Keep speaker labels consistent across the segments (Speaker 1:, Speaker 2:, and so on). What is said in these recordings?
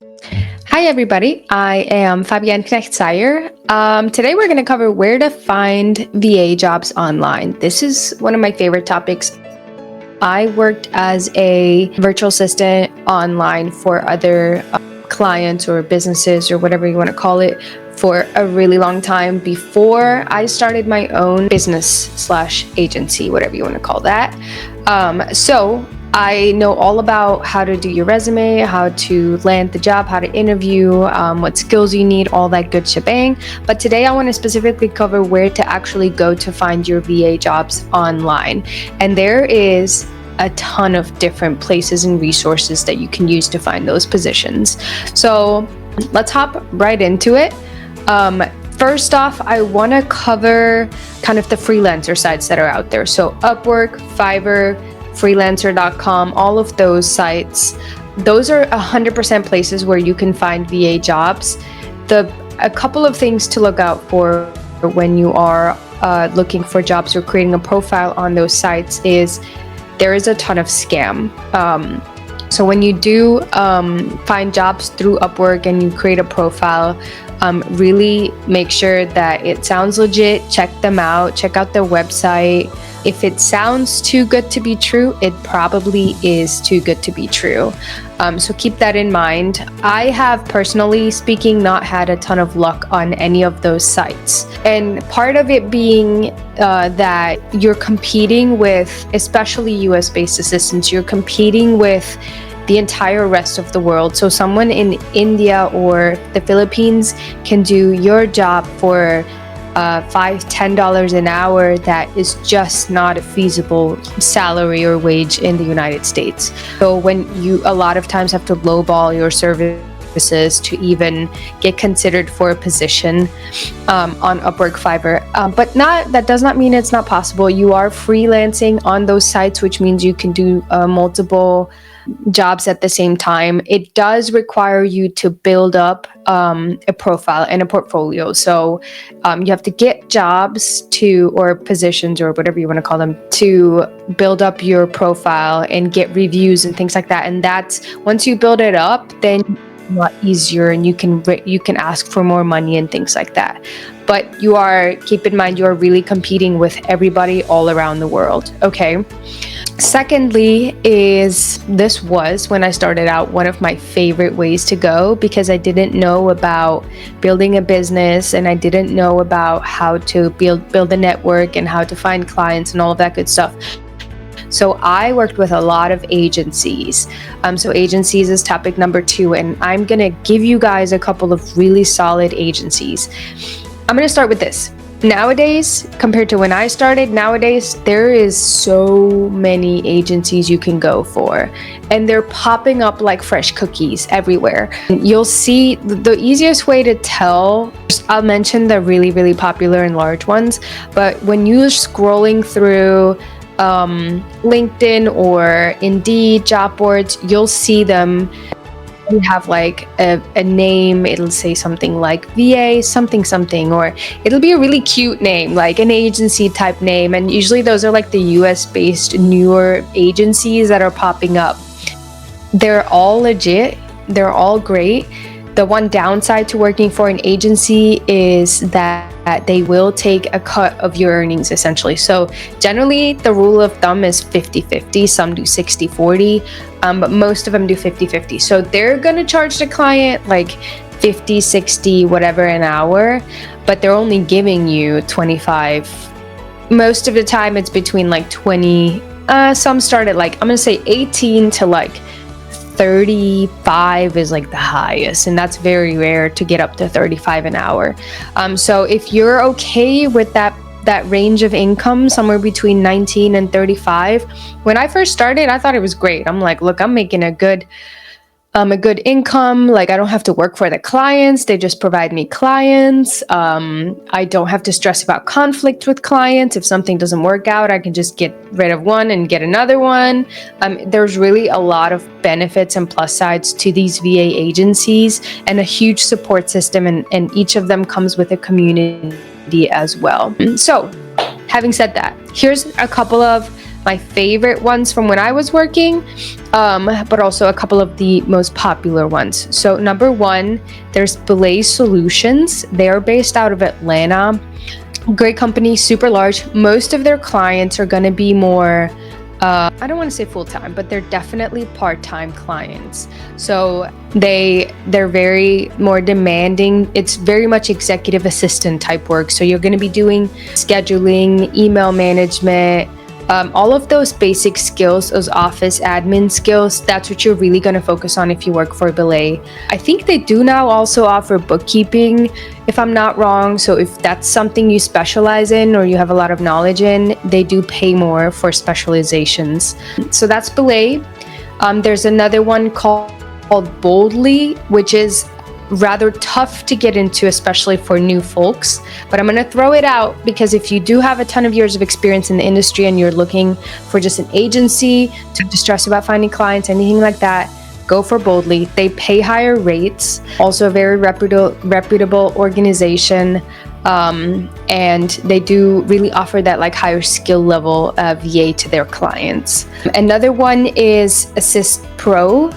Speaker 1: Hi, everybody. I am Fabienne Knecht-Sayer. Today, we're going to cover where to find VA jobs online. This is one of my favorite topics. I worked as a virtual assistant online for other clients or businesses or whatever you want to call it for a really long time before I started my own business/agency, whatever you want to call that. So I know all about how to do your resume, how to land the job, how to interview, what skills you need, all that good shebang. But today I want to specifically cover where to actually go to find your VA jobs online. And there is a ton of different places and resources that you can use to find those positions. So let's hop right into it. First off, I want to cover kind of the freelancer sites that are out there. So Upwork, Fiverr, freelancer.com, all of those sites, those are 100% places where you can find VA jobs. A couple of things to look out for when you are looking for jobs or creating a profile on those sites is there is a ton of scam. So when you do find jobs through Upwork and you create a profile, really make sure that it sounds legit. Check them out. Check out their website. If it sounds too good to be true, it probably is too good to be true. So keep that in mind. I have, personally speaking, not had a ton of luck on any of those sites. And part of it being that you're competing with, especially US-based assistants, you're competing with the entire rest of the world. So someone in India or the Philippines can do your job for $5-10 an hour. That is just not a feasible salary or wage in the United States. So when you a lot of times have to lowball your services to even get considered for a position on Upwork, Fiverr, but that does not mean it's not possible. You are freelancing on those sites, which means you can do multiple jobs at the same time. It does require you to build up a profile and a portfolio. So you have to get jobs or positions or whatever you want to call them to build up your profile and get reviews and things like that. And that's once you build it up, then it's a lot easier and you can ask for more money and things like that. But keep in mind, you are really competing with everybody all around the world. Okay. Secondly, this was when I started out one of my favorite ways to go, because I didn't know about building a business and I didn't know about how to build a network and how to find clients and all of that good stuff. So I worked with a lot of agencies. So agencies is topic number 2, and I'm gonna give you guys a couple of really solid agencies. I'm gonna start with this. Nowadays, compared to when I started, there is so many agencies you can go for, and they're popping up like fresh cookies everywhere. You'll see the easiest way to tell, I'll mention the really, really popular and large ones, but when you're scrolling through LinkedIn or Indeed job boards, you'll see them. You have like a name, it'll say something like VA something something, or it'll be a really cute name, like an agency type name. And usually those are like the US based newer agencies that are popping up. They're all legit. They're all great. The one downside to working for an agency is that they will take a cut of your earnings, essentially. So generally, the rule of thumb is 50-50. Some do 60-40, but most of them do 50-50. So they're going to charge the client like 50, 60, whatever an hour, but they're only giving you 25. Most of the time, it's between like 20. Some start at like, I'm going to say 18 to like 35 is like the highest, and that's very rare to get up to 35 an hour. So if you're okay with that range of income, somewhere between 19 and 35, when I first started, I thought it was great. I'm like, look, I'm making a good income. Like, I don't have to work for the clients. They just provide me clients. I don't have to stress about conflict with clients. If something doesn't work out, I can just get rid of one and get another one. There's really a lot of benefits and plus sides to these VA agencies and a huge support system. And each of them comes with a community as well. So having said that, here's a couple of my favorite ones from when I was working, but also a couple of the most popular ones. So number one, there's Belay Solutions. They are based out of Atlanta. Great company, super large. Most of their clients are going to be more, I don't want to say full-time, but they're definitely part-time clients. So they're very more demanding. It's very much executive assistant type work. So you're going to be doing scheduling, email management, all of those basic skills, those office admin skills. That's what you're really going to focus on if you work for Belay. I think they do now also offer bookkeeping, if I'm not wrong. So if that's something you specialize in or you have a lot of knowledge in, they do pay more for specializations. So that's Belay. There's another one called Boldly, which is rather tough to get into, especially for new folks. But I'm going to throw it out because if you do have a ton of years of experience in the industry and you're looking for just an agency to stress about finding clients, anything like that, go for Boldly. They pay higher rates. Also a very reputable organization. And they do really offer that like higher skill level VA to their clients. Another one is Assist Pro.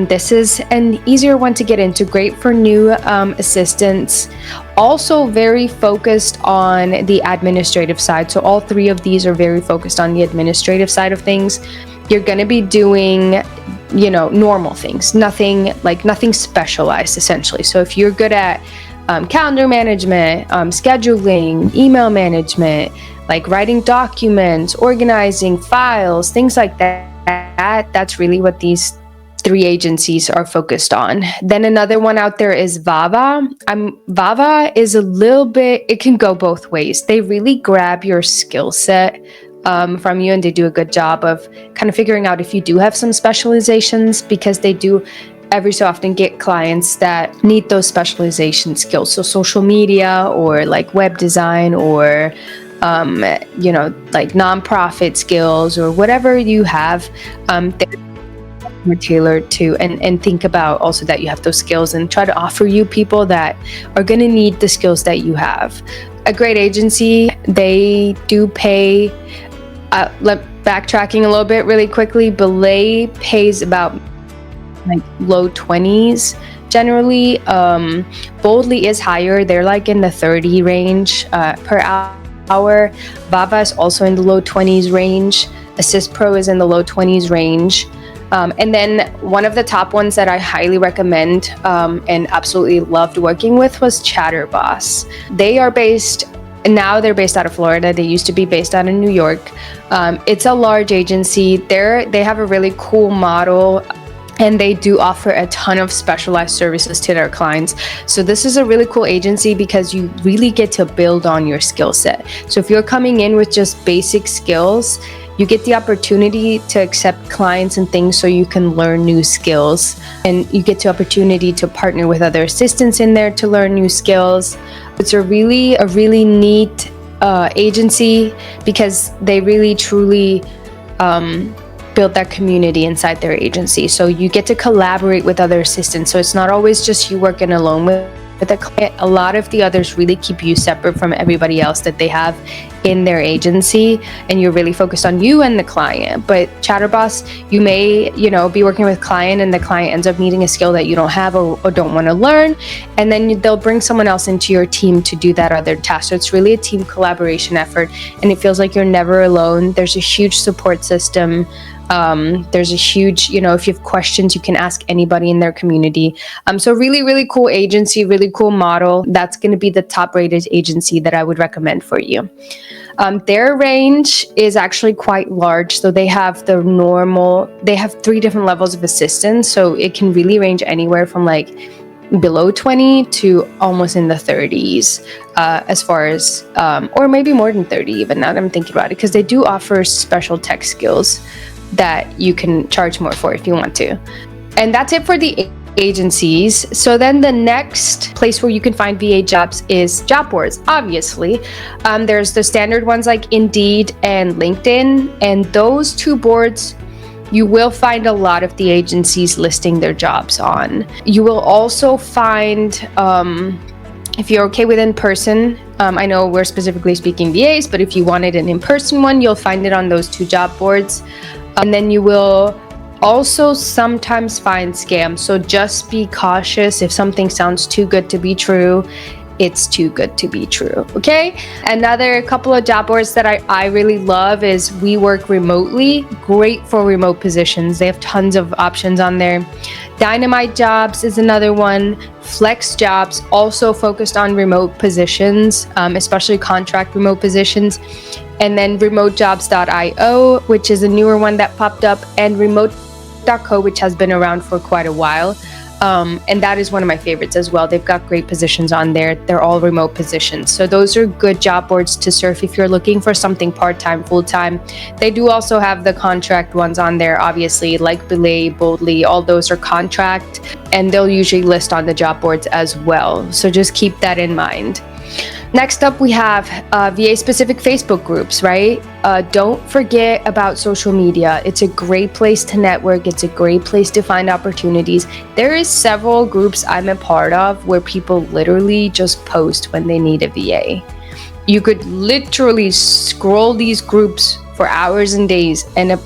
Speaker 1: This is an easier one to get into, great for new assistants. Also very focused on the administrative side. So all three of these are very focused on the administrative side of things. You're going to be doing, normal things, nothing specialized essentially. So if you're good at calendar management, scheduling, email management, like writing documents, organizing files, things like that. That's really what these three agencies are focused on. Then another one out there is Vava. Vava is a little bit, it can go both ways. They really grab your skill set from you, and they do a good job of kind of figuring out if you do have some specializations, because they do every so often get clients that need those specialization skills. So social media or like web design or, like nonprofit skills or whatever you have, they're more tailored to, and think about also that you have those skills and try to offer you people that are going to need the skills that you have. A great agency, they do pay, backtracking a little bit really quickly, Belay pays about like low 20s generally. Boldly is higher. They're like in the 30 range per hour. Vava is also in the low 20s range. Assist Pro is in the low 20s range. And then one of the top ones that I highly recommend and absolutely loved working with was Chatterboss. They're based out of Florida. They used to be based out of New York. It's a large agency. They have a really cool model, and they do offer a ton of specialized services to their clients. So this is a really cool agency because you really get to build on your skill set. So if you're coming in with just basic skills, you get the opportunity to accept clients and things so you can learn new skills. And you get the opportunity to partner with other assistants in there to learn new skills. It's a really neat agency because they really truly build that community inside their agency. So you get to collaborate with other assistants. So it's not always just you working alone with the client. A lot of the others really keep you separate from everybody else that they have in their agency, and you're really focused on you and the client. But Chatterboss, you may, be working with a client and the client ends up needing a skill that you don't have or don't want to learn, and then they'll bring someone else into your team to do that other task. So it's really a team collaboration effort, and it feels like you're never alone. There's a huge support system. There's a huge, if you have questions, you can ask anybody in their community. So really, really cool agency, really cool model. That's going to be the top rated agency that I would recommend for you. Their range is actually quite large. So they have they have 3 different levels of assistance. So it can really range anywhere from like below 20 to almost in the 30s, as far as, or maybe more than 30 even, now that I'm thinking about it, because they do offer special tech skills that you can charge more for if you want to. And that's it for the agencies. So then the next place where you can find VA jobs is job boards, obviously. There's the standard ones like Indeed and LinkedIn, and those 2 boards you will find a lot of the agencies listing their jobs on. You will also find If you're okay with in-person, I know we're specifically speaking VAs, but if you wanted an in-person one, you'll find it on those 2 job boards. And then you will also sometimes find scams. So just be cautious. If something sounds too good to be true, it's too good to be true, okay? Another couple of job boards that I really love is We Work Remotely. Great for remote positions. They have tons of options on there. Dynamite Jobs is another one. Flex Jobs, also focused on remote positions, especially contract remote positions. And then remotejobs.io, which is a newer one that popped up, and remote.co, which has been around for quite a while. And that is one of my favorites as well. They've got great positions on there. They're all remote positions. So those are good job boards to surf if you're looking for something part-time, full-time. They do also have the contract ones on there, obviously, like Belay, Boldly. All those are contract, and they'll usually list on the job boards as well. So just keep that in mind. Next up, we have VA-specific Facebook groups, right? Don't forget about social media. It's a great place to network. It's a great place to find opportunities. There is several groups I'm a part of where people literally just post when they need a VA. You could literally scroll these groups for hours and days and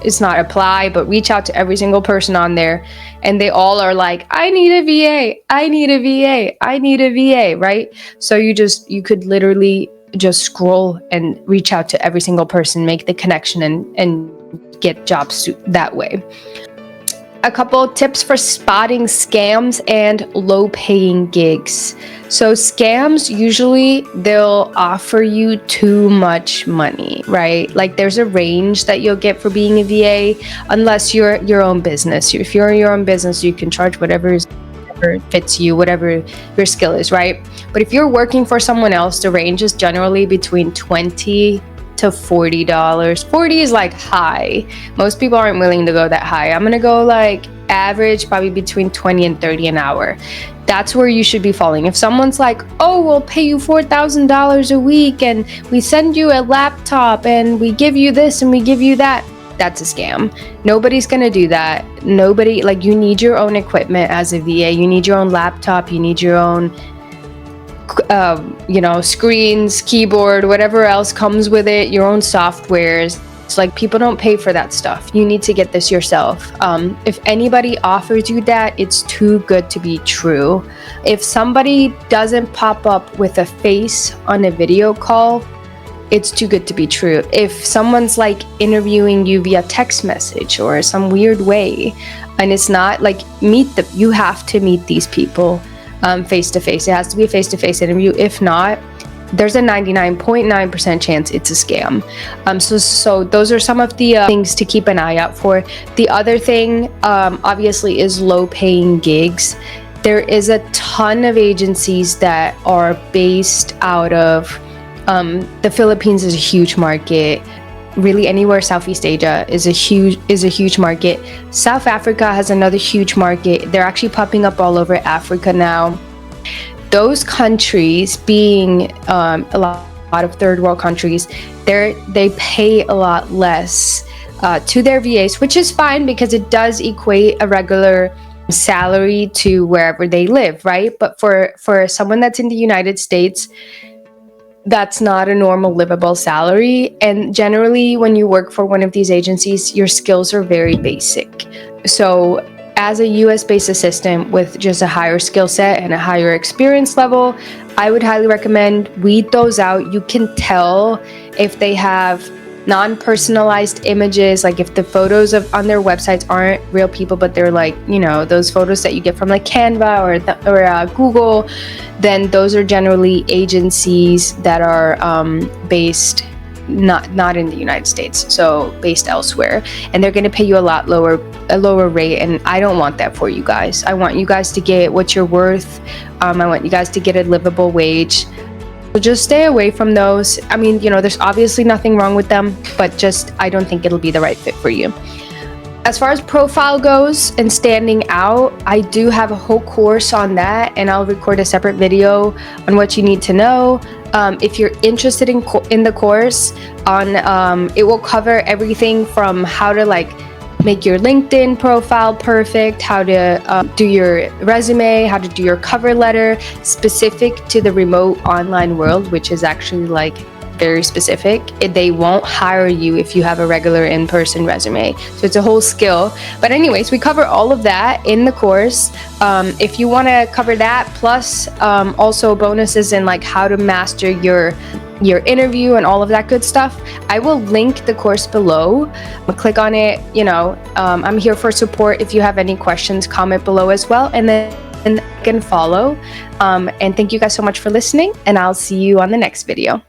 Speaker 1: it's not apply, but reach out to every single person on there. And they all are like, I need a VA, I need a VA, I need a VA, right? So you could literally just scroll and reach out to every single person, make the connection and get jobs that way. A couple tips for spotting scams and low-paying gigs. So scams, usually they'll offer you too much money, right? Like there's a range that you'll get for being a VA, unless you're your own business. If you're your own business, you can charge whatever fits you, whatever your skill is, right? But if you're working for someone else, the range is generally between $20 to $40. 40 is like high. Most people aren't willing to go that high. I'm gonna go like average, probably between 20 and 30 an hour. That's where you should be falling. If someone's like, oh, we'll pay you $4,000 a week and we send you a laptop and we give you this and we give you that, that's a scam. Nobody's gonna do that. Nobody, like, you need your own equipment as a VA. You need your own laptop. You need your own screens, keyboard, whatever else comes with it, your own softwares. It's like, people don't pay for that stuff. You need to get this yourself. If anybody offers you that, it's too good to be true. If somebody doesn't pop up with a face on a video call, it's too good to be true. If someone's like interviewing you via text message or some weird way, and it's not like, you have to meet these people face to face. It has to be a face-to-face interview. If not, there's a 99.9% chance it's a scam. So those are some of the things to keep an eye out for. The other thing, obviously, is low-paying gigs. There is a ton of agencies that are based out of the Philippines. Is a huge market. Really, anywhere Southeast Asia is a huge market. South Africa has another huge market. They're actually popping up all over Africa now. Those countries, being a lot of third world countries, they pay a lot less to their VAs, which is fine because it does equate a regular salary to wherever they live, right? But for someone that's in the United States, that's not a normal livable salary. And generally, when you work for one of these agencies, your skills are very basic. So as a US-based assistant with just a higher skill set and a higher experience level, I would highly recommend weed those out. You can tell if they have non-personalized images, like if the photos on their websites aren't real people, but they're like, those photos that you get from like Canva or Google, then those are generally agencies that are based not in the United States, so based elsewhere, and they're going to pay you a lower rate, and I don't want that for you guys. I want you guys to get what you're worth. I want you guys to get a livable wage. So just stay away from those. I mean, there's obviously nothing wrong with them, but I don't think it'll be the right fit for you. As far as profile goes and standing out, I do have a whole course on that, and I'll record a separate video on what you need to know. If you're interested in the course, it will cover everything from how to make your LinkedIn profile perfect, how to do your resume, how to do your cover letter, specific to the remote online world, which is actually like very specific. They won't hire you if you have a regular in-person resume. So it's a whole skill. But anyways, we cover all of that in the course. If you want to cover that, plus also bonuses in like how to master your interview and all of that good stuff, I will link the course below. Click on it. I'm here for support. If you have any questions, comment below as well, and then you can follow. And thank you guys so much for listening, and I'll see you on the next video.